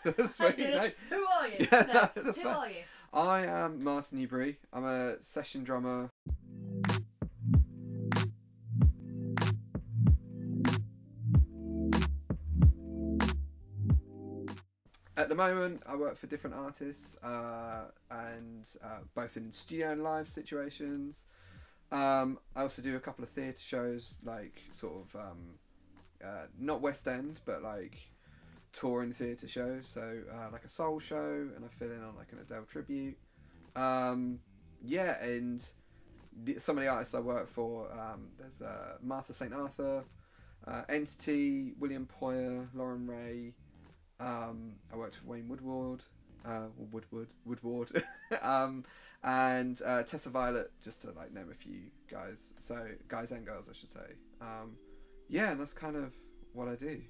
So that's Hey, what you Dennis, know. who are you? Yeah, No, that's who fine. are you? I am Martin Newbury. I'm a session drummer. At the moment, I work for different artists, and both in studio and live situations. I also do a couple of theatre shows, like sort of not West End, but like touring theatre shows. So like a soul show, and I fill in on like an Adele tribute. Yeah, and some of the artists I work for, there's Martha St Arthur, Entity, William Poyer, Lauren Ray. I worked with Wayne Woodward, and Tessa Violet, just to like name a few guys. So guys and girls, I should say. Yeah, and that's kind of what I do.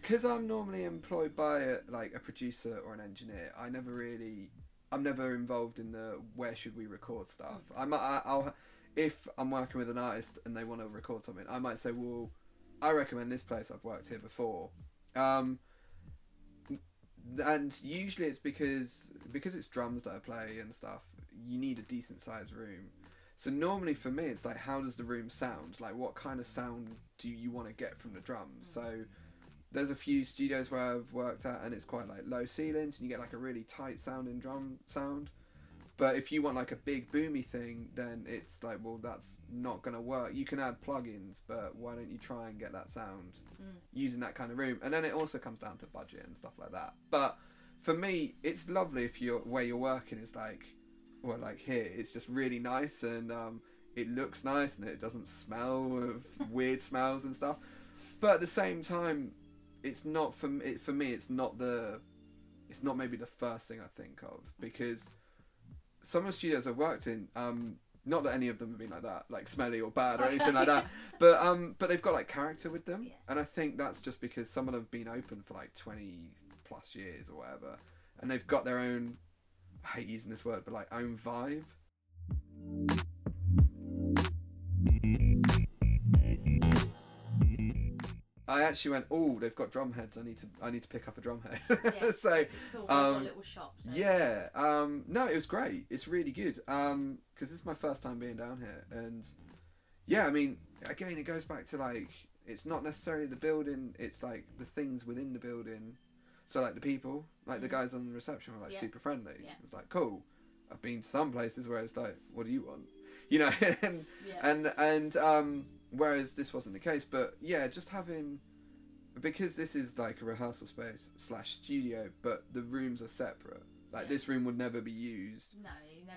Because I'm normally employed by a producer or an engineer, I'm never involved in the where should we record stuff. I'll if I'm working with an artist and they want to record something, I might say, well, I recommend this place, I've worked here before. And usually it's because it's drums that I play and stuff, you need a decent sized room. So normally for me it's like, how does the room sound? Like, what kind of sound do you want to get from the drums? So there's a few studios where I've worked at and it's quite like low ceilings and you get like a really tight sounding drum sound. But if you want like a big boomy thing, then it's like, well, that's not going to work. You can add plugins, but why don't you try and get that sound using that kind of room? And then it also comes down to budget and stuff like that. But for me, it's lovely if where you're working is like, well, like here, it's just really nice and it looks nice and it doesn't smell of weird smells and stuff. But at the same time, it's not for me. It's not maybe the first thing I think of, because some of the studios I've worked in, not that any of them have been like that, like smelly or bad or anything like that, but they've got like character with them, and I think that's just because some of them have been open for like 20 plus years or whatever, and they've got their own, I hate using this word, but like own vibe. I actually went, oh, they've got drum heads. I need to pick up a drum head. Yeah, So it's cool. We've got a little shop. So. yeah, no, it was great. It's really good. Because this is my first time being down here, and yeah, I mean, again, it goes back to like, it's not necessarily the building. It's like the things within the building. So like the people, like the guys on the reception were like super friendly. Yeah. It's like, cool. I've been to some places where it's like, what do you want? You know, and whereas this wasn't the case, but yeah, just having, because this is like a rehearsal space / studio, but the rooms are separate. Like this room would never be used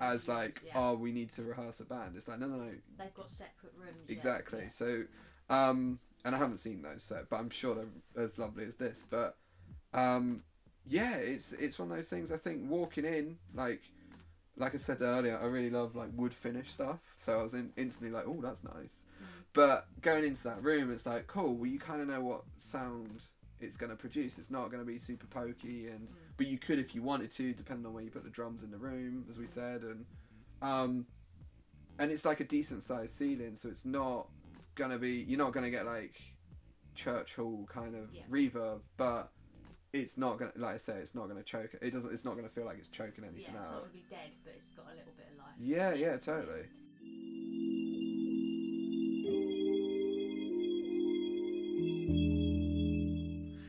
as like, oh, we need to rehearse a band. It's like, no. They've got separate rooms. Exactly. Yeah. So, and I haven't seen those set, but I'm sure they're as lovely as this. But, yeah, it's one of those things. I think walking in, like I said earlier, I really love like wood finish stuff. So I was instantly like, oh, that's nice. But going into that room, it's like, cool, well, you kind of know what sound it's going to produce. It's not going to be super pokey, but you could if you wanted to, depending on where you put the drums in the room, as we said. And it's like a decent sized ceiling, so it's not going to be, you're not going to get like church hall kind of reverb, but it's not going to, like I say, it's not going to choke. It's not going to feel like it's choking anything out. It's not going to be dead, but it's got a little bit of life. Yeah, totally.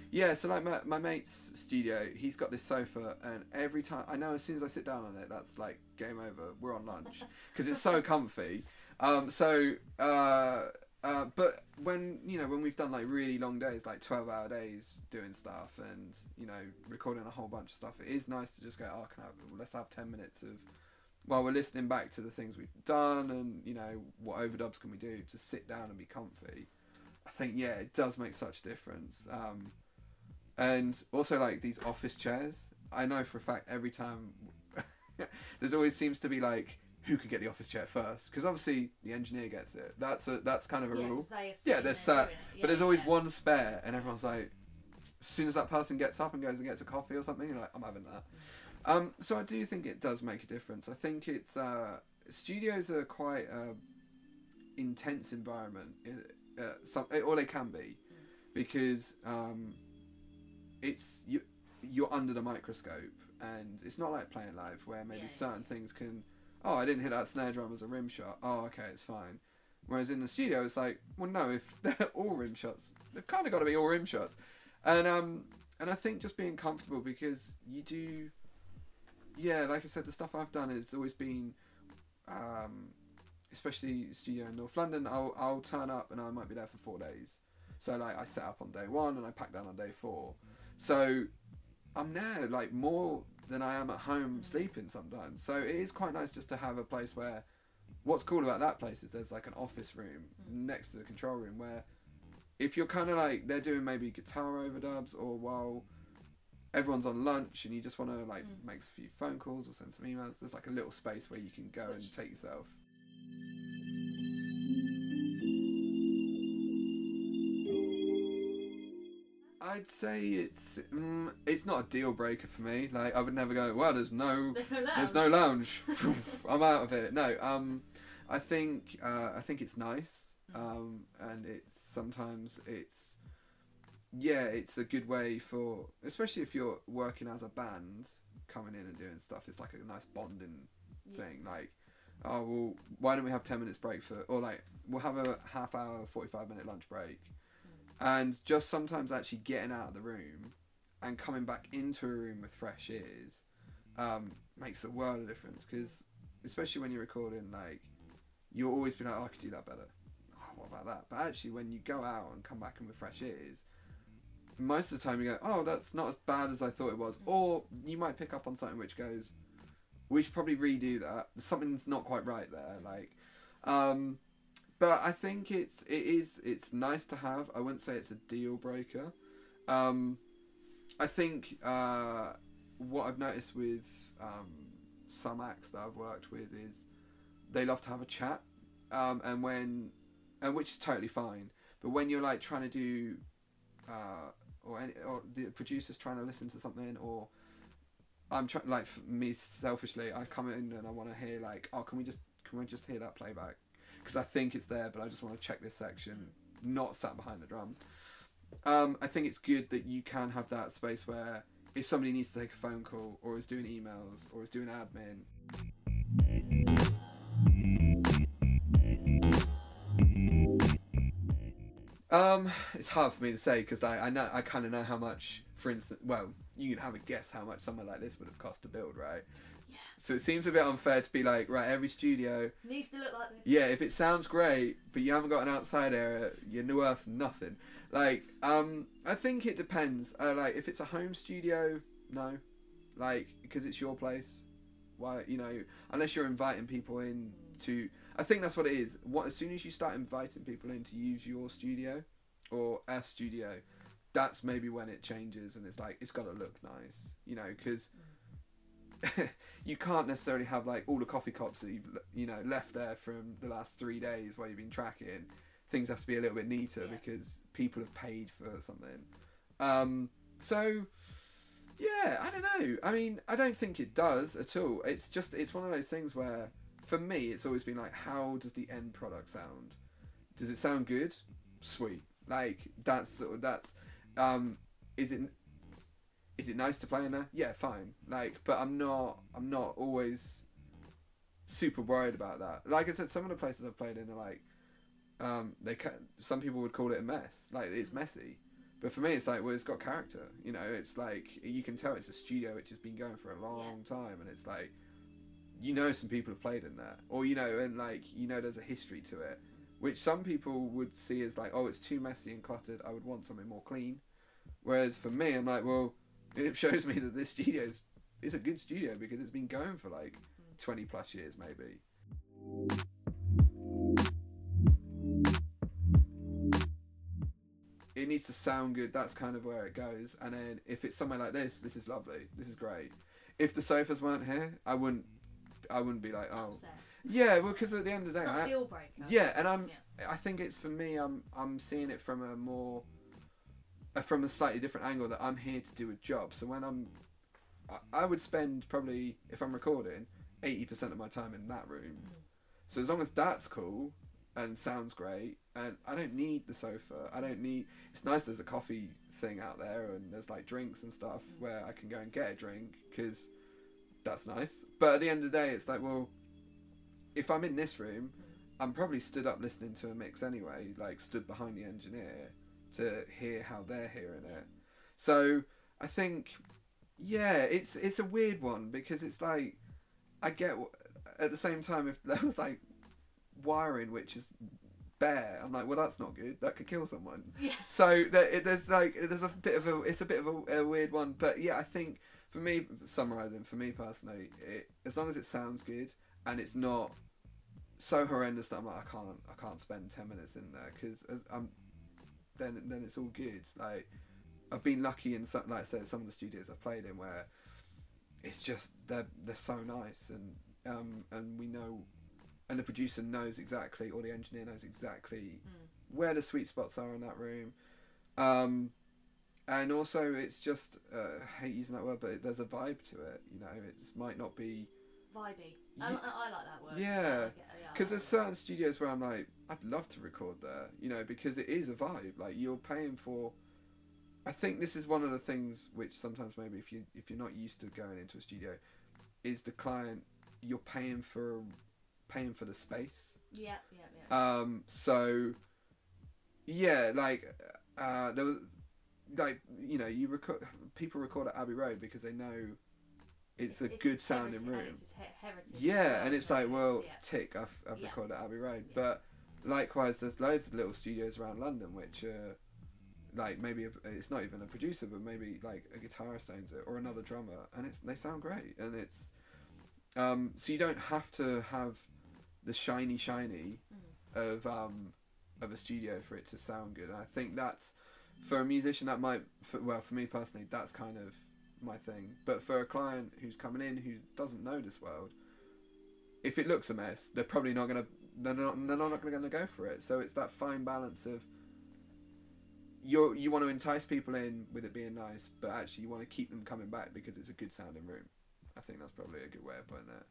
Yeah, so like my mate's studio, he's got this sofa, and every time, I know as soon as I sit down on it, that's like game over, we're on lunch, because it's so comfy. But when we've done like really long days, like 12-hour days doing stuff and, recording a whole bunch of stuff, it is nice to just go, oh, let's have 10 minutes of, while we're listening back to the things we've done and, what overdubs can we do to sit down and be comfy. I think, yeah, it does make such a difference. And also like these office chairs, I know for a fact every time there's always seems to be like, who can get the office chair first? Because obviously the engineer gets it. That's kind of a rule. They're sat, but there's always one spare, and everyone's like, as soon as that person gets up and goes and gets a coffee or something, you're like, I'm having that. So I do think it does make a difference. I think it's studios are quite intense environment, or they can be, because you're under the microscope, and it's not like playing live where maybe certain things can, oh, I didn't hit that snare drum as a rim shot, oh, okay, it's fine. Whereas in the studio, it's like, well, no, if they're all rim shots, they've kind of got to be all rim shots. And I think just being comfortable, because you do, like I said, the stuff I've done has always been, especially studio in North London, I'll turn up and I might be there for 4 days. So like I set up on day 1 and I pack down on day 4. So I'm there like more than I am at home sleeping sometimes. So it is quite nice just to have a place where, what's cool about that place is there's like an office room next to the control room where if you're kind of like, they're doing maybe guitar overdubs, or while everyone's on lunch and you just want to like make a few phone calls or send some emails, there's like a little space where you can go and take yourself. I'd say it's not a deal breaker for me. Like I would never go, well, there's no lounge. I'm out of it. No, I think it's nice, and sometimes it's a good way for, especially if you're working as a band, coming in and doing stuff. It's like a nice bonding thing. Like, oh well, why don't we have 10 minutes break or like we'll have a half hour, 45-minute lunch break. And just sometimes actually getting out of the room and coming back into a room with fresh ears makes a world of difference. Because especially when you're recording, like, you'll always be like, oh, I could do that better. Oh, what about that? But actually, when you go out and come back in with fresh ears, most of the time you go, oh, that's not as bad as I thought it was. Or you might pick up on something which goes, we should probably redo that. Something's not quite right there. Like, but I think it's nice to have. I wouldn't say it's a deal breaker. I think what I've noticed with some acts that I've worked with is they love to have a chat, and which is totally fine. But when you're like trying to do, or the producer's trying to listen to something, or I'm trying, like for me selfishly, I come in and I want to hear like, oh, can we just hear that playback? Because I think it's there, but I just want to check this section, not sat behind the drums. I think it's good that you can have that space where if somebody needs to take a phone call, or is doing emails, or is doing admin. It's hard for me to say, because I kind of know how much, for instance, well, you can have a guess how much somewhere like this would have cost to build, right? Yeah. So it seems a bit unfair to be like, right, every studio needs to look like this. Yeah, if it sounds great, but you haven't got an outside area, you're worth nothing. Like, I think it depends. Like, if it's a home studio, no. Like, because it's your place. Why, unless you're inviting people in to... I think that's what it is. As soon as you start inviting people in to use your studio, or a studio, that's maybe when it changes, and it's like, it's got to look nice, because... you can't necessarily have like all the coffee cups that you've left there from the last 3 days while you've been tracking. Things have to be a little bit neater because people have paid for something. So yeah, I don't know. I mean, I don't think it does at all. It's one of those things where for me it's always been like, how does the end product sound? Does it sound good? Sweet. Like is it nice to play in there? Yeah, fine. Like, but I'm not always super worried about that. Like I said, some of the places I've played in are like, some people would call it a mess. Like, it's messy. But for me, it's like, well, it's got character. It's like, you can tell it's a studio which has been going for a long time, and it's like, some people have played in there, or and like, there's a history to it, which some people would see as like, oh, it's too messy and cluttered. I would want something more clean. Whereas for me, I'm like, well, it shows me that this studio is a good studio because it's been going for like 20 plus years maybe. It needs to sound good. That's kind of where it goes. And then if it's somewhere like this is lovely. This is great. If the sofas weren't here, I wouldn't be like, oh, upset. Yeah, well, because at the end of the day, it's not a deal breaker. Yeah, and I think it's, for me, I'm seeing it from from a slightly different angle, that I'm here to do a job. So when I would spend probably, if I'm recording, 80% of my time in that room. So as long as that's cool, and sounds great, and I don't need the sofa. I don't need. It's nice there's a coffee thing out there, and there's like drinks and stuff where I can go and get a drink because that's nice. But at the end of the day, it's like, well, if I'm in this room, I'm probably stood up listening to a mix anyway, like stood behind the engineer to hear how they're hearing it. So I think, yeah, it's a weird one because it's like, I get, at the same time, if there was like wiring which is bare, I'm like, well, that's not good. That could kill someone. Yeah. So there's a bit of a weird one. But yeah, I think for me, summarising, for me personally, as long as it sounds good and it's not so horrendous that I'm like, I can't spend 10 minutes in there because then it's all good. Like, I've been lucky in some, like I said, some of the studios I've played in where it's just they're so nice, and we know, and the producer knows exactly, or the engineer knows exactly where the sweet spots are in that room, and also it's just I hate using that word, but there's a vibe to it. You know, it might not be vibey. I like that word. Yeah, because there's certain studios where I'm like, I'd love to record there, you know, because it is a vibe. Like, you're paying for. I think this is one of the things which sometimes maybe if you're not used to going into a studio, is the client, you're paying for the space. Yeah. So yeah, like there was, like, you know, people record at Abbey Road because they know it's a good sounding room. And it's heritage. Yeah, and it's like, well, yeah. tick, I've recorded at Abbey Road. Yeah. But likewise, there's loads of little studios around London which are like, maybe it's not even a producer, but maybe like a guitarist owns it or another drummer, and they sound great, and it's so you don't have to have the shiny of a studio for it to sound good. And I think that's, for a musician, that might, for me personally, that's kind of my thing. But for a client who's coming in who doesn't know this world, if it looks a mess, they're probably not gonna go for it. So it's that fine balance of you want to entice people in with it being nice, but actually you want to keep them coming back because it's a good sounding room. I think that's probably a good way of putting it.